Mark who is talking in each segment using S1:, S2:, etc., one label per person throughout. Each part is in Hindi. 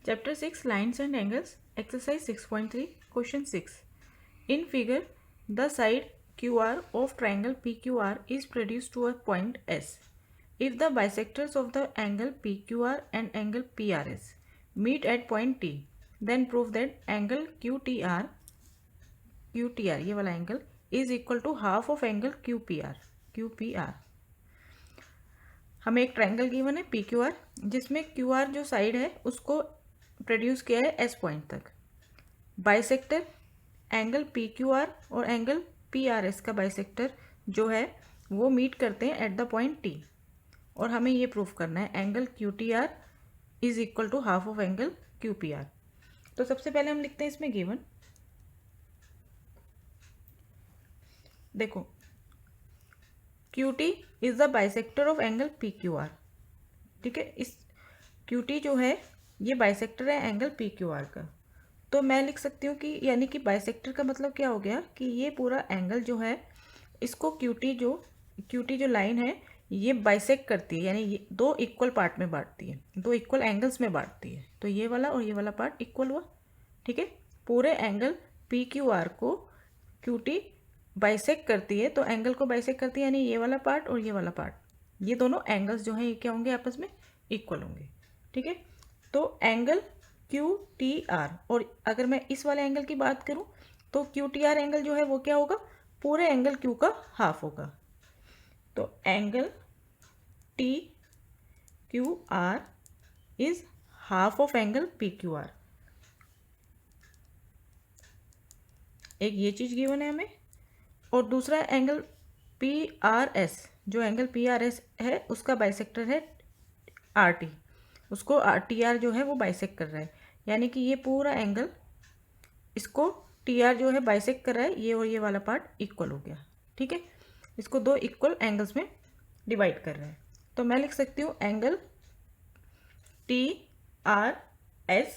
S1: Chapter 6 Lines and Angles, Exercise 6.3, Question 6. In figure, the side QR of triangle PQR is produced to a point S. If the bisectors of the angle PQR and angle PRS meet at point T, then prove that angle QTR ये वाला angle is equal to half of angle QPR. हमें एक ट्रायंगल गिवन है PQR जिसमें QR जो साइड है उसको प्रोड्यूस किया है S पॉइंट तक. बाइसेक्टर एंगल PQR और एंगल PRS का बाइसेक्टर जो है वो मीट करते हैं एट द पॉइंट T, और हमें ये प्रूफ करना है angle QTR is equal to half of angle QPR. तो सबसे पहले हम लिखते हैं इसमें गिवन. देखो, QT is the bisector of angle PQR. ठीक है, इस QT जो है ये बाइसेक्टर है एंगल PQR का. तो मैं लिख सकती हूँ कि यानी कि बाइसेक्टर का मतलब क्या हो गया कि ये पूरा एंगल जो है इसको QT जो लाइन है ये बाइसेक्ट करती है, यानी ये दो इक्वल पार्ट में बांटती है, दो इक्वल एंगल्स में बांटती है. तो ये वाला और ये वाला पार्ट इक्वल हुआ. ठीक है, पूरे एंगल PQR को QT बाइसेक्ट करती है, तो एंगल को बाइसेक्ट करती है यानी ये वाला पार्ट और ये वाला पार्ट, ये दोनों एंगल्स जो हैं ये क्या होंगे, आपस में इक्वल होंगे. ठीक है, तो एंगल QTR, और अगर मैं इस वाले एंगल की बात करूं तो QTR एंगल जो है वो क्या होगा, पूरे एंगल Q का हाफ होगा. तो angle TQR is half of angle PQR. एक ये चीज़ गिवन है हमें, और दूसरा एंगल PRS, जो एंगल PRS है उसका बाइसेक्टर है RT, उसको TR जो है वो बाइसेक्ट कर रहा है, यानी कि ये पूरा एंगल इसको TR जो है बाइसेक्ट कर रहा है, ये और ये वाला पार्ट इक्वल हो गया. ठीक है, इसको दो इक्वल एंगल्स में डिवाइड कर रहा है. तो मैं लिख सकती हूँ angle TRS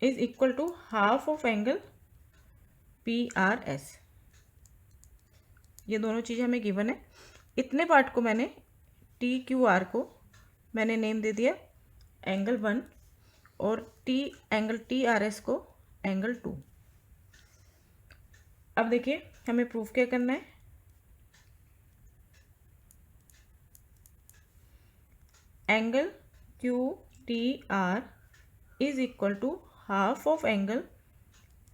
S1: is equal to half of angle PRS. ये दोनों चीज़ें हमें गिवन है. इतने पार्ट को मैंने TQR को मैंने नेम दे दिया एंगल 1 और एंगल TRS को एंगल 2. अब देखिए हमें प्रूफ क्या करना है. Angle QTR is equal to half of angle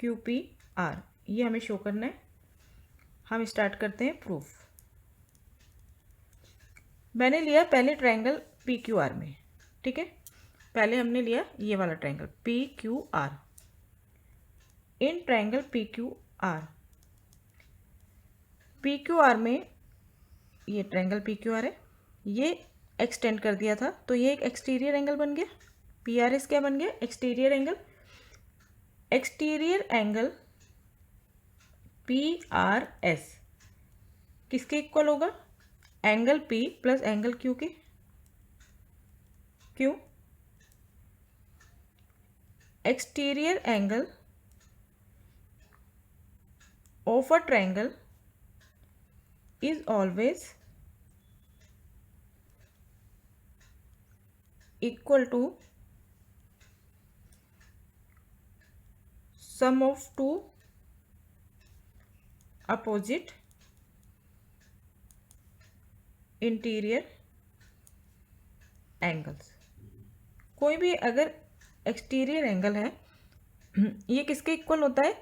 S1: QPR, ये हमें शो करना है. हम स्टार्ट करते हैं प्रूफ. मैंने लिया पहले ट्रायंगल PQR में. ठीक है, पहले हमने लिया ये वाला triangle PQR. In triangle PQR में ये ट्रायंगल PQR है, ये एक्सटेंड कर दिया था तो ये एक एक्सटीरियर एंगल बन गया. PRS क्या बन गया, exterior angle. Exterior angle PRS किसके इक्वल होगा, angle P plus angle Q के. क्यों, exterior angle of a triangle is always equal to sum of two opposite interior angles. कोई भी अगर एक्सटीरियर एंगल है ये किसके इक्वल होता है,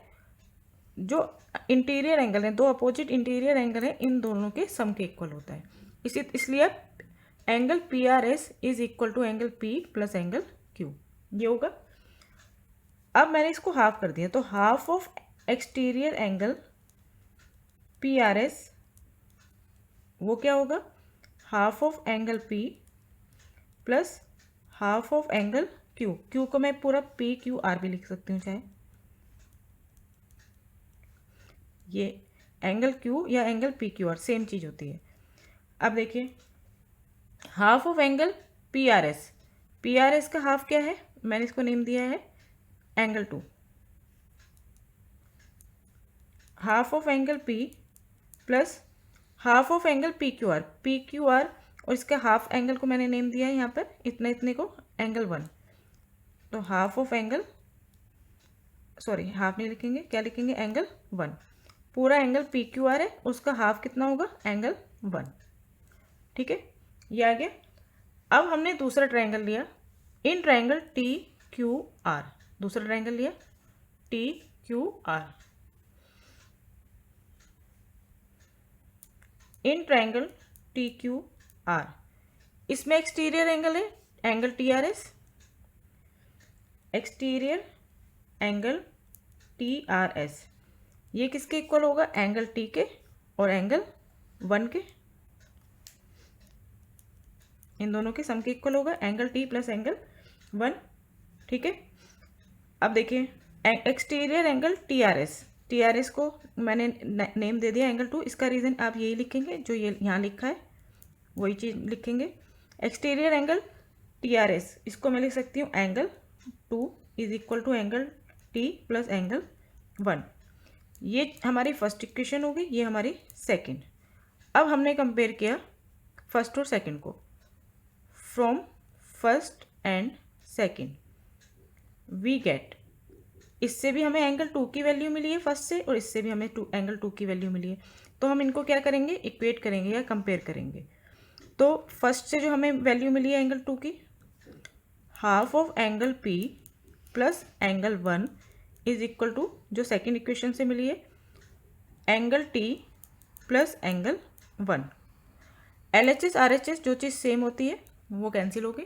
S1: जो इंटीरियर एंगल है, दो अपोजिट इंटीरियर एंगल है, इन दोनों के सम के इक्वल होता है. इसलिए angle PRS is equal to angle P plus angle Q, ये होगा. अब मैंने इसको हाफ कर दिया तो half of exterior angle PRS वो क्या होगा, half of angle P plus half of angle Q. Q को मैं पूरा PQR भी लिख सकती हूँ चाहे. ये एंगल Q या एंगल PQR सेम चीज़ होती है. अब देखिए हाफ ऑफ एंगल PRS का हाफ क्या है, मैंने इसको नेम दिया है angle 2. Half of angle P plus half of angle PQR और इसके हाफ एंगल को मैंने नेम दिया है यहाँ पर इतने इतने को एंगल 1। तो half of angle, sorry half नहीं लिखेंगे, क्या लिखेंगे, एंगल 1। पूरा एंगल पी क्यू आर है, उसका हाफ कितना होगा, एंगल 1। ठीक है, ये आ गया। अब हमने दूसरा ट्रायंगल लिया, in triangle T Q R, दूसरा ट्रायंगल लिया T Q R. In triangle T Q R, इसमें एक्सटीरियर एंगल है angle T R S, exterior angle T R S, ये किसके इक्वल होगा, एंगल टी के और एंगल 1 के, इन दोनों के सम के इक्वल होगा, एंगल टी प्लस एंगल 1। ठीक है, अब देखिए exterior angle T R S को मैंने नेम दे दिया एंगल 2। इसका रीज़न आप यही लिखेंगे जो ये यहाँ लिखा है, वही चीज़ लिखेंगे। Exterior angle T R S, इसको मैं लिख सकती हूँ angle 2 is equal to angle T plus angle 1। ये हमारी फर्स्ट इक्वेशन होगी, ये हमारी सेकंड। अब हमने कंपेयर किया फर्स्ट और सेकंड को, from first and second we get, इससे भी हमें एंगल 2 की वैल्यू मिली है फर्स्ट से, और इससे भी हमें एंगल 2 की वैल्यू मिली है। तो हम इनको क्या करेंगे, इक्वेट करेंगे या कंपेयर करेंगे। तो फर्स्ट से जो हमें वैल्यू मिली है एंगल 2 की, half of angle P plus angle 1 is equal to जो सेकेंड इक्वेशन से मिली है angle T plus angle 1। LHS RHS जो चीज़ सेम होती है वो कैंसिल हो गई,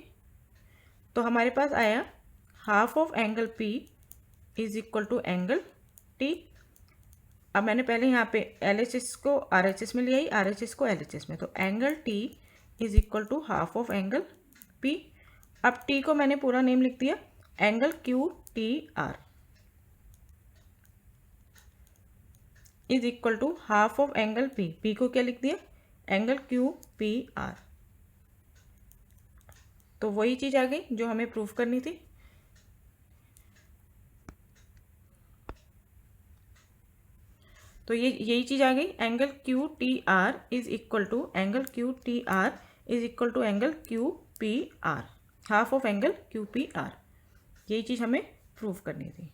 S1: तो हमारे पास आया half of angle P is equal to angle T. अब मैंने पहले यहाँ पे LHS को RHS में लिया ही, RHS को LHS में, तो angle T is equal to half of angle P. अब टी को मैंने पूरा नेम लिख दिया angle Q T R is equal to half of angle P, P को क्या लिख दिया, एंगल क्यू पी आर। तो वही चीज़ आ गई जो हमें प्रूफ करनी थी। तो ये यही चीज़ आ गई, angle Q T R is equal to angle Q T R is equal to angle Q P R, half of angle Q P R. यही चीज़ हमें प्रूफ करनी थी।